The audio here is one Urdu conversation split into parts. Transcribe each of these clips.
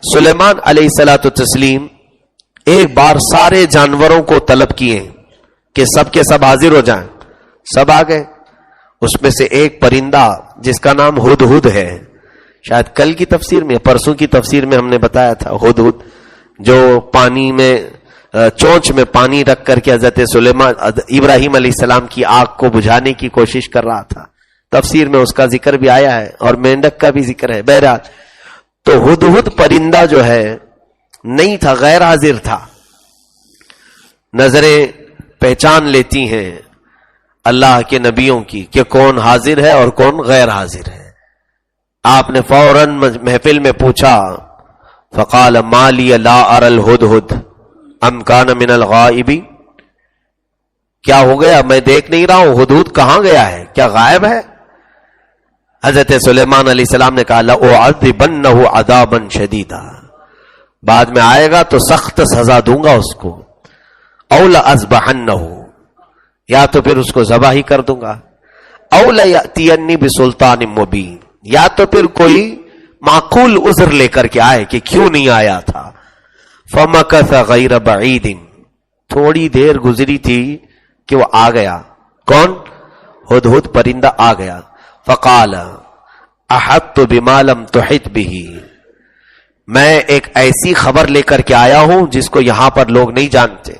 سلیمان علیہ الصلوۃ والتسلیم ایک بار سارے جانوروں کو طلب کیے کہ سب کے سب حاضر ہو جائیں. سب آ گئے. اس میں سے ایک پرندہ جس کا نام ہدہد ہے، شاید کل کی تفسیر میں پرسوں کی تفسیر میں ہم نے بتایا تھا، ہدہد جو پانی میں چونچ میں پانی رکھ کر کے حضرت سلیمان ابراہیم علیہ السلام کی آگ کو بجھانے کی کوشش کر رہا تھا. تفسیر میں اس کا ذکر بھی آیا ہے اور مینڈک کا بھی ذکر ہے. بہرحال تو ہدہد پرندہ جو ہے نہیں تھا، غیر حاضر تھا. نظریں پہچان لیتی ہیں اللہ کے نبیوں کی کہ کون حاضر ہے اور کون غیر حاضر ہے. آپ نے فوراً محفل میں پوچھا، فقال ما لی لا اری الہدہد ام کان من الغائبین، کیا ہو گیا میں دیکھ نہیں رہا ہوں، ہدہد کہاں گیا ہے، کیا غائب ہے؟ حضرت سلیمان علیہ السلام نے کہا لأعذبنہ عذابا شدیدا، بعد میں آئے گا تو سخت سزا دوں گا اس کو، او لأذبحنہ، یا تو پھر اس کو ذبح ہی کر دوں گا، او لیأتینی بسلطان مبین، یا تو پھر کوئی معقول عذر لے کر کے آئے کہ کیوں نہیں آیا تھا. فمکث غیر بعید، تھوڑی دیر گزری تھی کہ وہ آ گیا. کون؟ ہدہد پرندہ آ گیا. فقال احطت بما لم تحط به، میں ایک ایسی خبر لے کر کے آیا ہوں جس کو یہاں پر لوگ نہیں جانتے.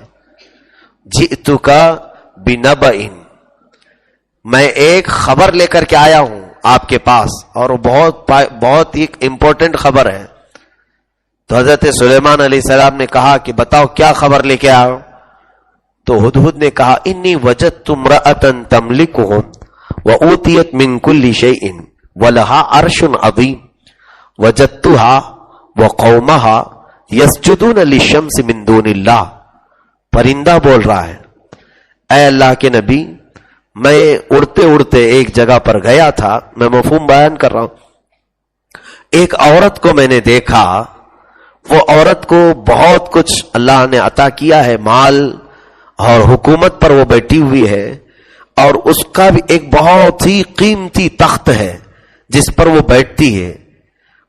جئتک بنبأ، میں ایک خبر لے کر کے آیا ہوں آپ کے پاس، اور وہ بہت ایک امپورٹنٹ خبر ہے. تو حضرت سلیمان علیہ السلام نے کہا کہ بتاؤ کیا خبر لے کے آؤ؟ تو ہدہد نے کہا انی وجدت امرأة تملکهم وأوتیت من کل شیء ولها عرش عظیم وجدتها وقومها یسجدون للشمس من دون اللہ. پرندہ بول رہا ہے، اے اللہ کے نبی، میں اڑتے اڑتے ایک جگہ پر گیا تھا، میں مفہوم بیان کر رہا ہوں، ایک عورت کو میں نے دیکھا، وہ عورت کو بہت کچھ اللہ نے عطا کیا ہے، مال اور حکومت پر وہ بیٹھی ہوئی ہے، اور اس کا بھی ایک بہت ہی قیمتی تخت ہے جس پر وہ بیٹھتی ہے.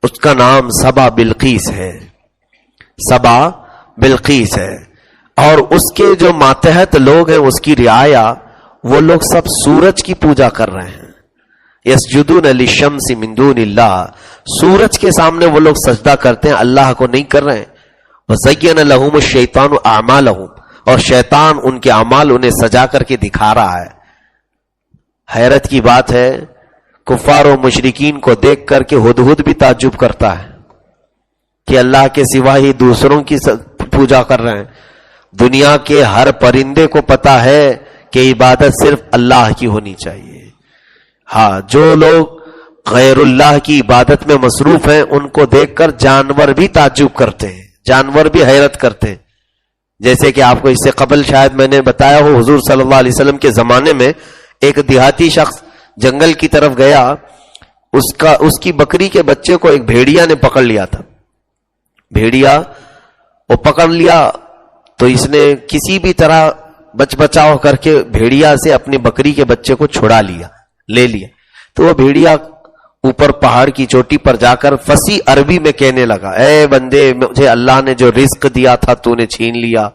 اس کا نام سبا بلقیس ہے، سبا بلقیس ہے. اور اس کے جو ماتحت لوگ ہیں، اس کی رعایا، وہ لوگ سب سورج کی پوجا کر رہے ہیں. یسجدون للشمس من دون اللہ، سورج کے سامنے وہ لوگ سجدہ کرتے ہیں، اللہ کو نہیں کر رہے ہیں. وزین لہم الشیطان اعمالہم، اور شیطان ان کے اعمال انہیں سجا کر کے دکھا رہا ہے. حیرت کی بات ہے، کفار و مشرکین کو دیکھ کر کے ہدہد بھی تعجب کرتا ہے کہ اللہ کے سوا ہی دوسروں کی پوجا کر رہے ہیں. دنیا کے ہر پرندے کو پتا ہے کہ عبادت صرف اللہ کی ہونی چاہیے. ہاں، جو لوگ غیر اللہ کی عبادت میں مصروف ہیں ان کو دیکھ کر جانور بھی تعجب کرتے ہیں، جانور بھی حیرت کرتے ہیں. جیسے کہ آپ کو اس سے قبل شاید میں نے بتایا ہو، حضور صلی اللہ علیہ وسلم کے زمانے میں ایک دیہاتی شخص جنگل کی طرف گیا، اس کی بکری کے بچے کو ایک بھیڑیا نے پکڑ لیا تھا. بھیڑیا وہ پکڑ لیا تو اس نے کسی بھی طرح بچاؤ کر کے بھیڑیا سے اپنی بکری کے بچے کو چھڑا لیا، لے لیا. تو وہ بھیڑیا اوپر پہاڑ کی چوٹی پر جا کر فصیح عربی میں کہنے لگا، اے بندے، مجھے اللہ نے جو رزق دیا تھا تو نے چھین لیا.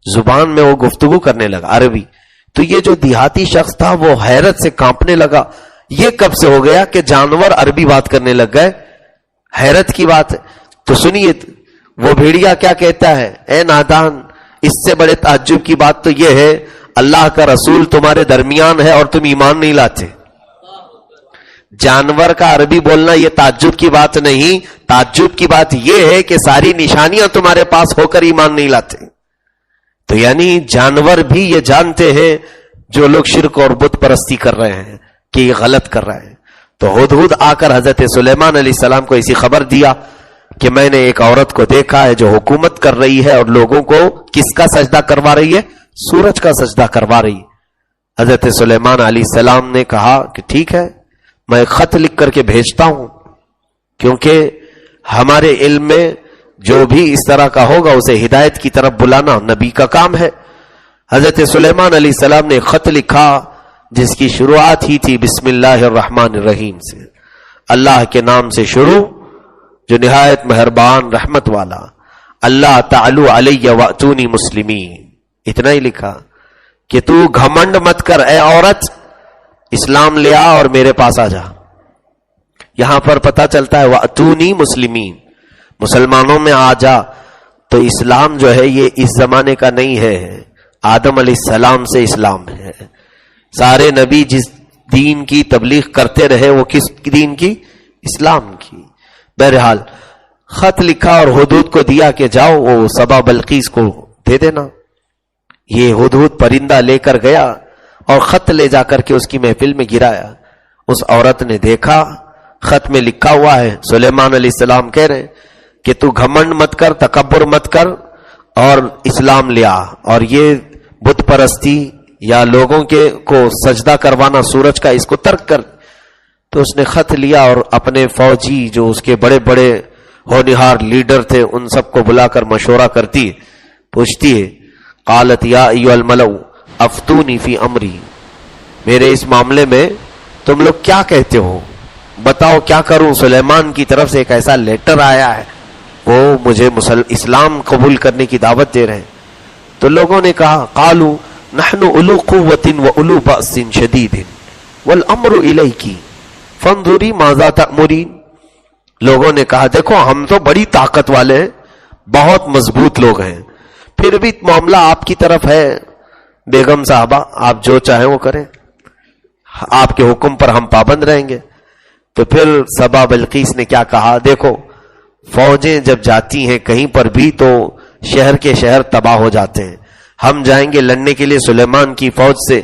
زبان میں وہ گفتگو کرنے لگا عربی. تو یہ جو دیہاتی شخص تھا وہ حیرت سے کانپنے لگا، یہ کب سے ہو گیا کہ جانور عربی بات کرنے لگ گئے؟ حیرت کی بات ہے. تو سنیے وہ بھیڑیا کیا کہتا ہے، اے نادان، اس سے بڑے تعجب کی بات تو یہ ہے اللہ کا رسول تمہارے درمیان ہے اور تم ایمان نہیں لاتے. جانور کا عربی بولنا یہ تعجب کی بات نہیں، تعجب کی بات یہ ہے کہ ساری نشانیاں تمہارے پاس ہو کر ایمان نہیں لاتے. تو یعنی جانور بھی یہ جانتے ہیں جو لوگ شرک اور بت پرستی کر رہے ہیں کہ یہ غلط کر رہے ہیں. تو ہدہد آ کر حضرت سلیمان علیہ السلام کو اسی خبر دیا کہ میں نے ایک عورت کو دیکھا ہے جو حکومت کر رہی ہے اور لوگوں کو کس کا سجدہ کروا رہی ہے؟ سورج کا سجدہ کروا رہی ہے. حضرت سلیمان علیہ السلام نے کہا کہ ٹھیک ہے، میں خط لکھ کر کے بھیجتا ہوں، کیونکہ ہمارے علم میں جو بھی اس طرح کا ہوگا اسے ہدایت کی طرف بلانا نبی کا کام ہے. حضرت سلیمان علیہ السلام نے خط لکھا جس کی شروعات ہی تھی بسم اللہ الرحمن الرحیم سے، اللہ کے نام سے شروع جو نہایت مہربان رحمت والا، اللہ تعالو علیہ واتونی مسلمین، اتنا ہی لکھا کہ تو گھمنڈ مت کر اے عورت، اسلام لے آ اور میرے پاس آ جا۔ یہاں پر پتہ چلتا ہے واتونی مسلمین، مسلمانوں میں آ جا۔ تو اسلام جو ہے یہ اس زمانے کا نہیں ہے، آدم علیہ السلام سے اسلام ہے۔ سارے نبی جس دین کی تبلیغ کرتے رہے وہ کس دین کی؟ اسلام کی۔ بہرحال خط لکھا اور ہدہد کو دیا کہ جاؤ وہ سبا بلقیس کو دے دینا۔ یہ ہدہد پرندہ لے کر گیا اور خط لے جا کر کے اس کی محفل میں گرایا۔ اس عورت نے دیکھا خط میں لکھا ہوا ہے، سلیمان علیہ السلام کہہ رہے کہ تو گھمنڈ مت کر، تکبر مت کر اور اسلام لیا، اور یہ بت پرستی یا لوگوں کے کو سجدہ کروانا سورج کا، اس کو ترک کر۔ تو اس نے خط لیا اور اپنے فوجی جو اس کے بڑے بڑے ہونہار لیڈر تھے ان سب کو بلا کر مشورہ کرتی، پوچھتی ہے، قالت یا ایھا الملأ افتونی فی امری، میرے اس معاملے میں تم لوگ کیا کہتے ہو، بتاؤ کیا کروں۔ سلیمان کی طرف سے ایک ایسا لیٹر آیا ہے، وہ مجھے اسلام قبول کرنے کی دعوت دے رہے ہیں۔ تو لوگوں نے کہا قالوا نحن اولو قوۃ واولو بأس شدید والامر الیک فانظری ماذا تأمرین۔ لوگوں نے کہا دیکھو ہم تو بڑی طاقت والے ہیں، بہت مضبوط لوگ ہیں، پھر بھی معاملہ آپ کی طرف ہے، بیگم صاحبہ آپ جو چاہیں وہ کریں، آپ کے حکم پر ہم پابند رہیں گے۔ تو پھر سبا بلقیس نے کیا کہا، دیکھو فوجیں جب جاتی ہیں کہیں پر بھی تو شہر کے شہر تباہ ہو جاتے ہیں، ہم جائیں گے لڑنے کے لیے سلیمان کی فوج سے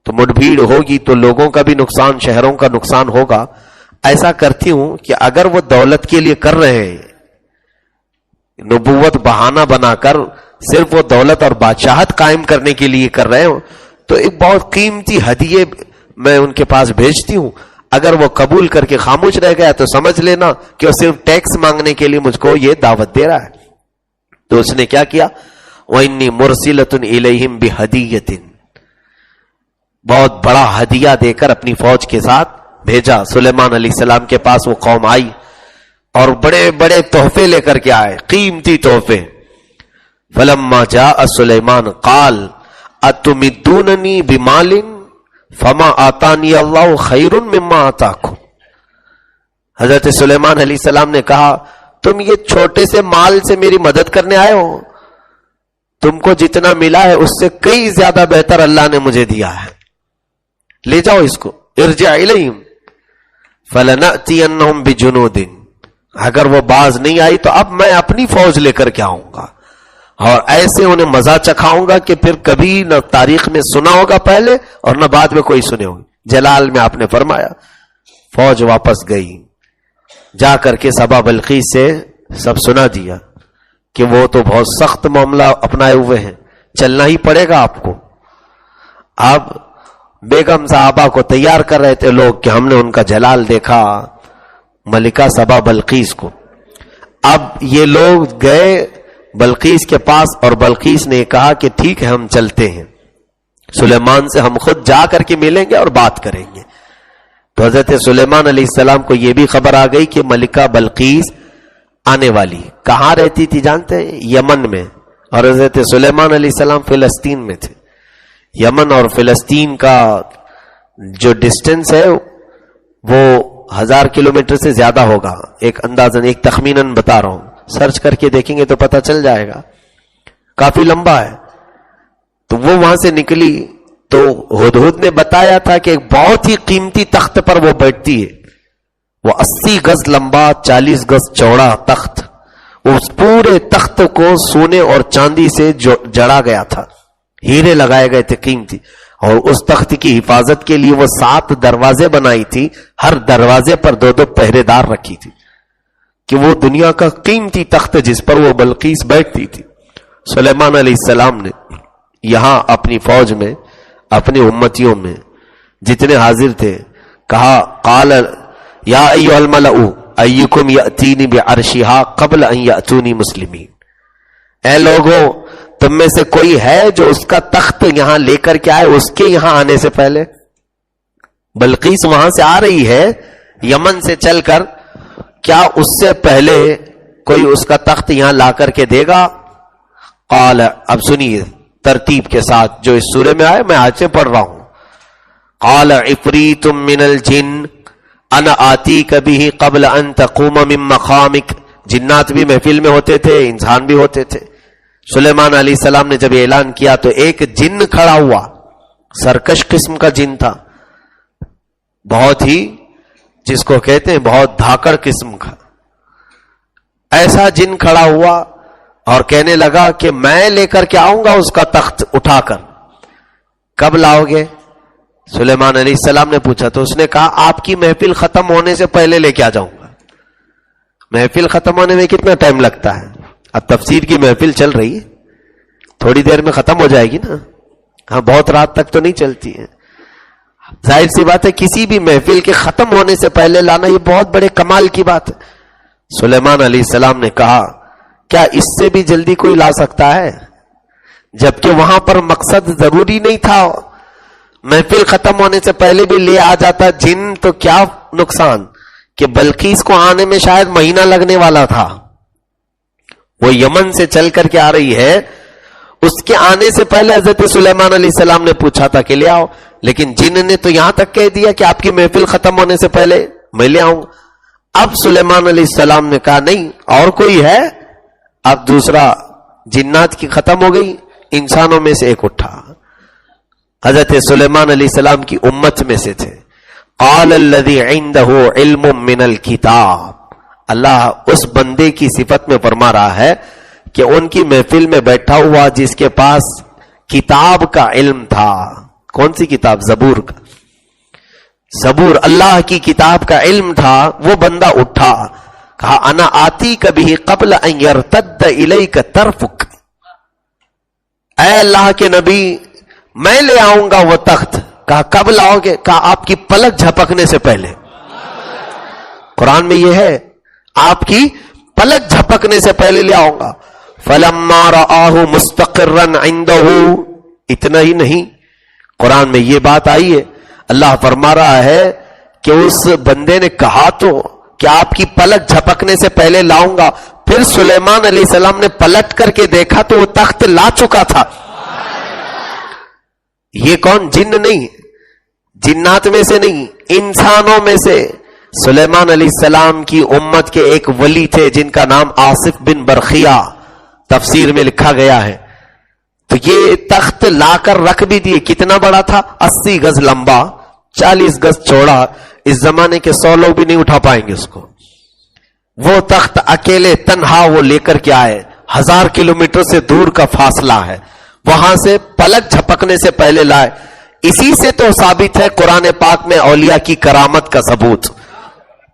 تو مٹ بھیڑ ہوگی تو لوگوں کا بھی نقصان، شہروں کا نقصان ہوگا۔ ایسا کرتی ہوں کہ اگر وہ دولت کے لیے کر رہے ہیں، نبوت بہانہ بنا کر صرف وہ دولت اور بادشاہت قائم کرنے کے لیے کر رہے ہوں تو ایک بہت قیمتی ہدیے میں ان کے پاس بھیجتی ہوں، اگر وہ قبول کر کے خاموش رہ گیا تو سمجھ لینا کہ وہ صرف ٹیکس مانگنے کے لیے مجھ کو یہ دعوت دے رہا ہے۔ تو اس نے کیا کیا، وَإِنِّي مُرْسِلَةٌ إِلَيْهِمْ بِهَدِيَّةٍ، بہت بڑا ہدیہ دے کر اپنی فوج کے ساتھ بھیجا۔ سلیمان علیہ السلام کے پاس وہ قوم آئی اور بڑے بڑے تحفے لے کر کے آئے، قیمتی تحفے۔ فَلَمَّا جَاءَ سُلَيْمَانُ قَالَ أَتُمِدُّونَنِي بِمَالٍ فَمَا آتَانِيَ اللَّهُ خَيْرٌ مِّمَّا آتَاكُمْ۔ حضرت سلیمان علیہ السلام نے کہا تم یہ چھوٹے سے مال سے میری مدد کرنے آئے ہو، تم کو جتنا ملا ہے اس سے کئی زیادہ بہتر اللہ نے مجھے دیا ہے، لے جاؤ اس کو۔ ارجع الیہم فلنأتینہم بجنود، اگر وہ باز نہیں آئی تو اب میں اپنی فوج لے کر کے آؤں گا اور ایسے انہیں مزہ چکھاؤں گا کہ پھر کبھی نہ تاریخ میں سنا ہوگا پہلے اور نہ بعد میں کوئی سنے ہوگی۔ جلال میں آپ نے فرمایا۔ فوج واپس گئی، جا کر کے سبا بلقیس سے سب سنا دیا کہ وہ تو بہت سخت معاملہ اپنائے ہوئے ہیں، چلنا ہی پڑے گا آپ کو۔ اب بیگم صاحبہ کو تیار کر رہے تھے لوگ کہ ہم نے ان کا جلال دیکھا، ملکہ سبا بلقیس کو۔ اب یہ لوگ گئے بلقیس کے پاس اور بلقیس نے کہا کہ ٹھیک ہے ہم چلتے ہیں، سلیمان سے ہم خود جا کر کے ملیں گے اور بات کریں گے۔ تو حضرت سلیمان علیہ السلام کو یہ بھی خبر آ گئی کہ ملکہ بلقیس آنے والی۔ کہاں رہتی تھی جانتے ہیں؟ یمن میں، اور حضرت سلیمان علیہ السلام فلسطین میں تھے۔ یمن اور فلسطین کا جو ڈسٹنس ہے وہ 1000 کلومیٹر سے زیادہ ہوگا، ایک اندازاً، ایک تخمیناً بتا رہا ہوں، سرچ کر کے دیکھیں گے تو پتہ چل جائے گا، کافی لمبا ہے۔ تو وہ وہاں سے نکلی تو ہدہد نے بتایا تھا کہ ایک بہت ہی قیمتی تخت پر وہ بیٹھتی ہے، وہ 80 گز لمبا 40 گز چوڑا تخت، اس پورے تخت کو سونے اور چاندی سے جڑا گیا تھا، ہیرے لگائے گئے تھے قیمتی، اور اس تخت کی حفاظت کے لیے وہ 7 دروازے بنائی تھی، ہر دروازے پر 2 پہرے دار رکھی تھی کہ وہ دنیا کا قیمتی تخت جس پر وہ بلقیس بیٹھتی تھی۔ سلیمان علیہ السلام نے یہاں اپنی فوج میں، اپنی امتیوں میں جتنے حاضر تھے کہا، قال یا ایھا الملأ ایکم یأتینی بعرشھا قبل ان یأتونی مسلمین، اے لوگوں تم میں سے کوئی ہے جو اس کا تخت یہاں لے کر کے آئے اس کے یہاں آنے سے پہلے؟ بلقیس وہاں سے آ رہی ہے یمن سے چل کر، کیا اس سے پہلے کوئی اس کا تخت یہاں لا کر کے دے گا؟ قال، اب سنیے ترتیب کے ساتھ جو اس سورے میں آئے، میں آج سے پڑھ رہا ہوں. قال عفریت من الجن انا آتیک بہ قبل ان تقوم من مقامک. جنات بھی محفل میں ہوتے تھے، انسان بھی ہوتے تھے. سلیمان علیہ السلام نے جب اعلان کیا تو ایک جن کھڑا ہوا، سرکش قسم کا جن تھا، بہت ہی جس کو کہتے ہیں بہت دھاکڑ قسم کا. ایسا جن کھڑا ہوا اور کہنے لگا کہ میں لے کر کے آؤں گا اس کا تخت اٹھا کر. کب لاؤ گے؟ سلیمان علیہ السلام نے پوچھا تو اس نے کہا آپ کی محفل ختم ہونے سے پہلے لے کے آ جاؤں گا. محفل ختم ہونے میں کتنا ٹائم لگتا ہے؟ اب تفسیر کی محفل چل رہی ہے، تھوڑی دیر میں ختم ہو جائے گی نا. ہاں، بہت رات تک تو نہیں چلتی ہے. ظاہر سی بات ہے کسی بھی محفل کے ختم ہونے سے پہلے لانا یہ بہت بڑے کمال کی بات ہے. سلیمان علیہ السلام نے کہا کیا اس سے بھی جلدی کوئی لا سکتا ہے؟ جبکہ وہاں پر مقصد ضروری نہیں تھا، محفل ختم ہونے سے پہلے بھی لے آ جاتا جن تو کیا نقصان کہ بلقیس کو آنے میں شاید مہینہ لگنے والا تھا. وہ یمن سے چل کر کے آ رہی ہے، اس کے آنے سے پہلے حضرت سلیمان علیہ السلام نے پوچھا تھا کہ لے آؤ، لیکن جن نے تو یہاں تک کہہ دیا کہ آپ کی محفل ختم ہونے سے پہلے میں لے آؤں. اب سلیمان علیہ السلام نے کہا نہیں اور کوئی ہے. اب دوسرا جنات کی ختم ہو گئی، انسانوں میں سے ایک اٹھا، حضرت سلیمان علیہ السلام کی امت میں سے تھے. قال الذی عنده علم من الکتاب. اللہ اس بندے کی صفت میں فرما رہا ہے کہ ان کی محفل میں بیٹھا ہوا جس کے پاس کتاب کا علم تھا. کون سی کتاب؟ زبور کا. زبور، اللہ کی کتاب کا علم تھا. وہ بندہ اٹھا، کہا انا آتی کبھی قبل ان یرتد الیک طرفک. اے اللہ کے نبی میں لے آؤں گا وہ تخت. کہا کب لاؤ گے؟ کہا آپ کی پلک جھپکنے سے پہلے. قرآن میں یہ ہے آپ کی پلک جھپکنے سے پہلے لے آؤں گا. فلما رآہ مستقرا عنده. اتنا ہی نہیں، قرآن میں یہ بات آئی ہے، اللہ فرما رہا ہے کہ اس بندے نے کہا تو کہ آپ کی پلک جھپکنے سے پہلے لاؤں گا. پھر سلیمان علیہ السلام نے پلٹ کر کے دیکھا تو وہ تخت لا چکا تھا. یہ کون؟ جن نہیں، جنات میں سے نہیں، انسانوں میں سے. سلیمان علیہ السلام کی امت کے ایک ولی تھے جن کا نام آصف بن برخیہ، تفسیر میں لکھا گیا ہے. تو یہ تخت لا کر رکھ بھی دیے. کتنا بڑا تھا؟ 80 گز لمبا، 40 گز چوڑا. اس زمانے کے 100 لوگ بھی نہیں اٹھا پائیں گے اس کو. وہ تخت اکیلے تنہا وہ لے کر کے آئے. 1000 کلومیٹر سے دور کا فاصلہ ہے، وہاں سے پلک جھپکنے سے پہلے لائے. اسی سے تو ثابت ہے قرآن پاک میں اولیاء کی کرامت کا ثبوت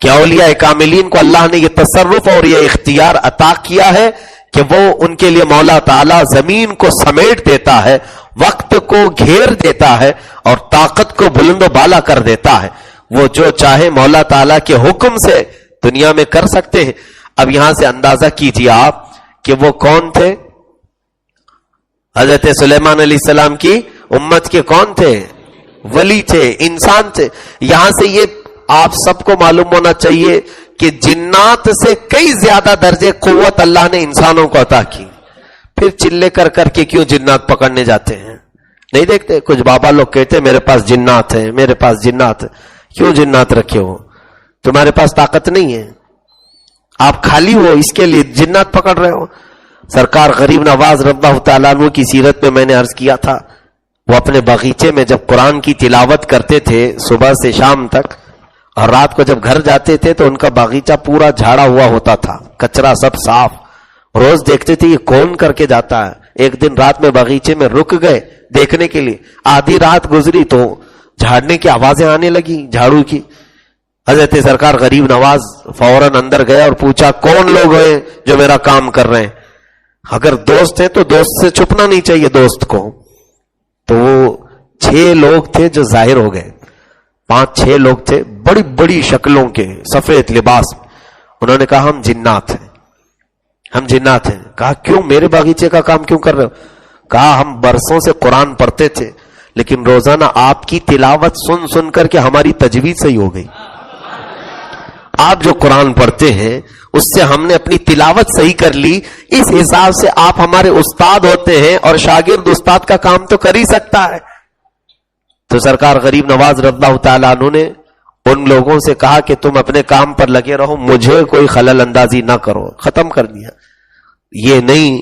کہ اولیاء کاملین کو اللہ نے یہ تصرف اور یہ اختیار عطا کیا ہے کہ وہ ان کے لیے مولا تعالیٰ زمین کو سمیٹ دیتا ہے، وقت کو گھیر دیتا ہے اور طاقت کو بلند و بالا کر دیتا ہے. وہ جو چاہے مولا تعالیٰ کے حکم سے دنیا میں کر سکتے ہیں. اب یہاں سے اندازہ کیجیے آپ کہ وہ کون تھے؟ حضرت سلیمان علیہ السلام کی امت کے کون تھے؟ ولی تھے، انسان تھے. یہاں سے یہ آپ سب کو معلوم ہونا چاہیے کہ جنات سے کئی زیادہ درجے قوت اللہ نے انسانوں کو عطا کی. پھر چلے کر کر کے کیوں جنات پکڑنے جاتے ہیں؟ نہیں دیکھتے کچھ بابا لوگ کہتے میرے پاس جنات ہیں، میرے پاس جنات ہیں. کیوں جنات رکھے ہو؟ تمہارے پاس طاقت نہیں ہے، آپ خالی ہو، اس کے لیے جنات پکڑ رہے ہو. سرکار غریب نواز رضی اللہ تعالیٰ عنہ کی سیرت میں نے عرض کیا تھا، وہ اپنے باغیچے میں جب قرآن کی تلاوت کرتے تھے صبح سے شام تک، اور رات کو جب گھر جاتے تھے تو ان کا باغیچہ پورا جھاڑا ہوا ہوتا تھا، کچرا سب صاف. روز دیکھتے تھے یہ کون کر کے جاتا ہے. ایک دن رات میں باغیچے میں رک گئے دیکھنے کے لیے. آدھی رات گزری تو جھاڑنے کی آوازیں آنے لگی، جھاڑو کی. حضرت سرکار غریب نواز فوراً اندر گیا اور پوچھا کون لوگ ہیں جو میرا کام کر رہے ہیں؟ اگر دوست ہیں تو دوست سے چھپنا نہیں چاہیے دوست کو. تو وہ 6 لوگ تھے جو ظاہر ہو گئے، 5-6 لوگ تھے بڑی بڑی شکلوں کے، سفید لباس. انہوں نے کہا ہم جنات ہیں، ہم جنات ہیں. کہا کیوں؟ میرے باغیچے کا کام کیوں کر رہے ہو؟ کہا ہم برسوں سے قرآن پڑھتے تھے لیکن روزانہ آپ کی تلاوت سن سن کر کے ہماری تجوید صحیح ہو گئی. آپ جو قرآن پڑھتے ہیں اس سے ہم نے اپنی تلاوت صحیح کر لی، اس حساب سے آپ ہمارے استاد ہوتے ہیں اور شاگرد استاد کا کام تو کر ہی سکتا ہے۔ تو سرکار غریب نواز رضی اللہ تعالیٰ عنہ نے ان لوگوں سے کہا کہ تم اپنے کام پر لگے رہو، مجھے کوئی خلل اندازی نہ کرو، ختم کر دیا۔ یہ نہیں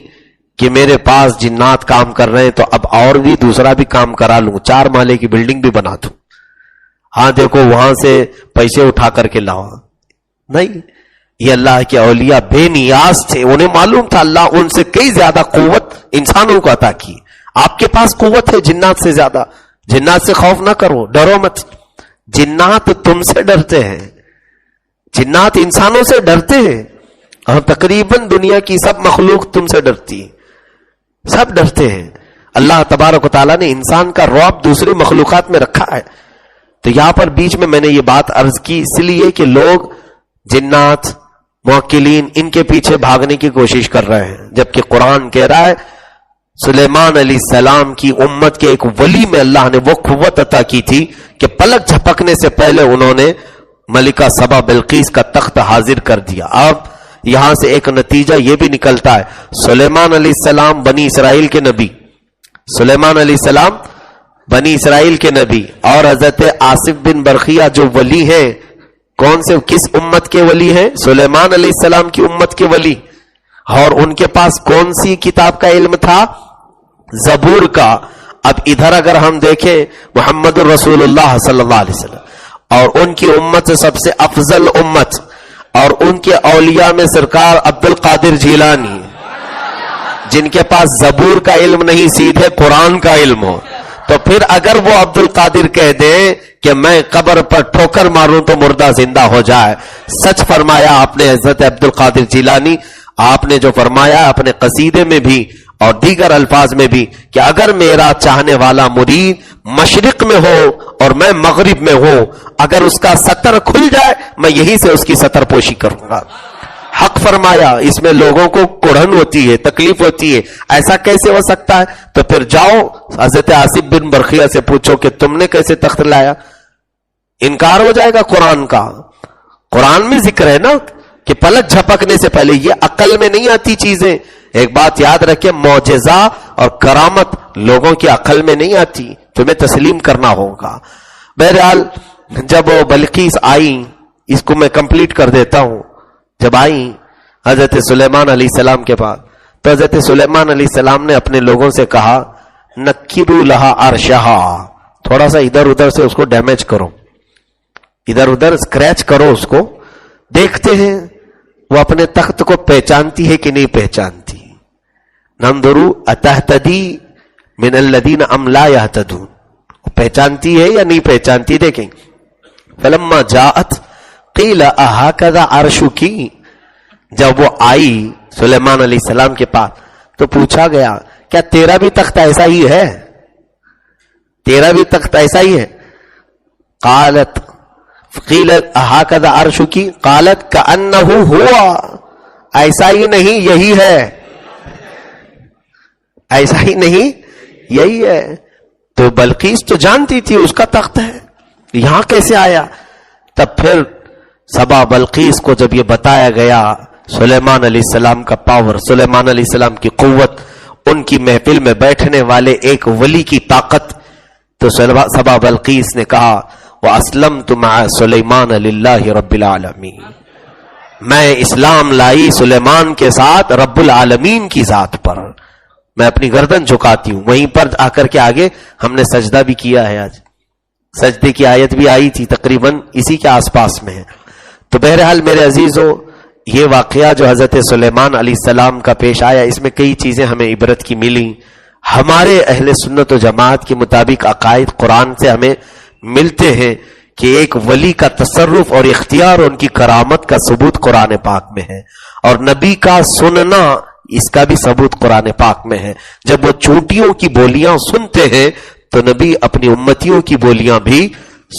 کہ میرے پاس جنات کام کر رہے ہیں تو اب اور بھی دوسرا بھی کام کرا لوں، 4 مالے کی بلڈنگ بھی بنا دوں، ہاں دیکھو وہاں سے پیسے اٹھا کر کے لاؤ۔ نہیں، یہ اللہ کے اولیاء بے نیاز تھے، انہیں معلوم تھا اللہ ان سے کئی زیادہ قوت انسانوں کو عطا کی۔ آپ کے پاس قوت ہے جنات سے زیادہ، جنات سے خوف نہ کرو، ڈرو مت۔ جنات تم سے ڈرتے ہیں، جنات انسانوں سے ڈرتے ہیں، اور تقریباً دنیا کی سب مخلوق تم سے ڈرتی ہے، سب ڈرتے ہیں۔ اللہ تبارک و تعالیٰ نے انسان کا رعب دوسری مخلوقات میں رکھا ہے۔ تو یہاں پر بیچ میں نے یہ بات عرض کی اس لیے کہ لوگ جنات، موکلین، ان کے پیچھے بھاگنے کی کوشش کر رہے ہیں، جبکہ قرآن کہہ رہا ہے سلیمان علیہ السلام کی امت کے ایک ولی میں اللہ نے وہ قوت عطا کی تھی کہ پلک جھپکنے سے پہلے انہوں نے ملکہ سبا بلقیس کا تخت حاضر کر دیا۔ اب یہاں سے ایک نتیجہ یہ بھی نکلتا ہے، سلیمان علیہ السلام بنی اسرائیل کے نبی، سلیمان علیہ السلام بنی اسرائیل کے نبی، اور حضرت آصف بن برقیہ جو ولی ہیں، کون سے کس امت کے ولی ہیں؟ سلیمان علیہ السلام کی امت کے ولی، اور ان کے پاس کون سی کتاب کا علم تھا؟ زبور کا۔ اب ادھر اگر ہم دیکھیں محمد الرسول اللہ صلی اللہ علیہ وسلم اور ان کی امت سے سب سے افضل امت اور ان کے اولیاء میں سرکار عبد القادر جیلانی، جن کے پاس زبور کا علم نہیں سیدھے قرآن کا علم ہو، تو پھر اگر وہ عبد القادر کہہ دیں کہ میں قبر پر ٹھوکر ماروں تو مردہ زندہ ہو جائے، سچ فرمایا آپ نے حضرت عبد القادر جیلانی، آپ نے جو فرمایا اپنے قصیدے میں بھی اور دیگر الفاظ میں بھی کہ اگر میرا چاہنے والا مرید مشرق میں ہو اور میں مغرب میں ہوں، اگر اس کا ستر کھل جائے میں یہی سے اس کی ستر پوشی کروں گا۔ حق فرمایا، اس میں لوگوں کو کڑھن ہوتی ہے، تکلیف ہوتی ہے، ایسا کیسے ہو سکتا ہے؟ تو پھر جاؤ حضرت آصف بن برقیہ سے پوچھو کہ تم نے کیسے تخت لایا؟ انکار ہو جائے گا قرآن کا۔ قرآن میں ذکر ہے نا کہ پلک جھپکنے سے پہلے، یہ عقل میں نہیں آتی چیزیں۔ ایک بات یاد رکھیں، معجزہ اور کرامت لوگوں کی عقل میں نہیں آتی، تمہیں تسلیم کرنا ہوگا۔ بہرحال جب وہ بلقیس آئی، اس کو میں کمپلیٹ کر دیتا ہوں، جب آئی حضرت سلیمان علیہ السلام کے پاس، تو حضرت سلیمان علیہ السلام نے اپنے لوگوں سے کہا نکروا لہا عرشہا، تھوڑا سا ادھر ادھر سے اس کو ڈیمیج کرو، ادھر ادھر اسکریچ کرو اس کو، دیکھتے ہیں وہ اپنے تخت کو پہچانتی ہے کہ نہیں پہچانتی۔ ننظروا اتہتدی من الذین ام لا یہتدون، پہچانتی ہے یا نہیں پہچانتی، دیکھیں۔ فلما جاءت قیل اہکذا عرشکی، جب وہ آئی سلیمان علیہ السلام کے پاس تو پوچھا گیا کیا تیرا بھی تخت ایسا ہی ہے؟ تیرا بھی تخت ایسا ہی ہے؟ قالت قیل اہکذا عرشکی قالت کأنہ ہوا، ایسا ہی نہیں یہی ہے، ایسا ہی نہیں یہی ہے۔ تو بلقیس تو جانتی تھی اس کا تخت ہے، یہاں کیسے آیا؟ تب پھر سبا بلقیس کو جب یہ بتایا گیا سلیمان علیہ السلام کا پاور، سلیمان علیہ السلام کی قوت، ان کی محفل میں بیٹھنے والے ایک ولی کی طاقت، تو سبا بلقیس نے کہا وَأَسْلَمْتُ مَعَ سُلَيْمَانَ لِلَّهِ رَبِّ الْعَالَمِينَ، میں اسلام لائی سلیمان کے ساتھ رب العالمین کی ذات پر، میں اپنی گردن جھکاتی ہوں۔ وہیں پر آ کر کے آگے ہم نے سجدہ بھی کیا ہے، آج سجدے کی آیت بھی آئی تھی، تقریباً اسی کے آس پاس میں ہے۔ تو بہرحال میرے عزیزوں، یہ واقعہ جو حضرت سلیمان علیہ السلام کا پیش آیا، اس میں کئی چیزیں ہمیں عبرت کی ملی۔ ہمارے اہل سنت و جماعت کے مطابق عقائد قرآن سے ہمیں ملتے ہیں کہ ایک ولی کا تصرف اور اختیار، ان کی کرامت کا ثبوت قرآن پاک میں ہے، اور نبی کا سننا، اس کا بھی ثبوت قرآن پاک میں ہے۔ جب وہ چونٹیوں کی بولیاں سنتے ہیں تو نبی اپنی امتیوں کی بولیاں بھی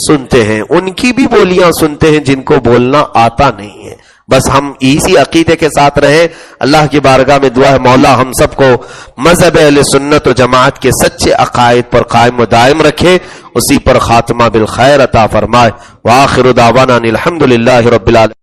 سنتے ہیں، ان کی بھی بولیاں سنتے ہیں جن کو بولنا آتا نہیں ہے۔ بس ہم اسی عقیدے کے ساتھ رہیں۔ اللہ کی بارگاہ میں دعا ہے مولا ہم سب کو مذہب اہل سنت و جماعت کے سچے عقائد پر قائم و دائم رکھے، اسی پر خاتمہ بالخیر عطا فرمائے۔ وآخر دعوانا الحمدللہ رب العالمین۔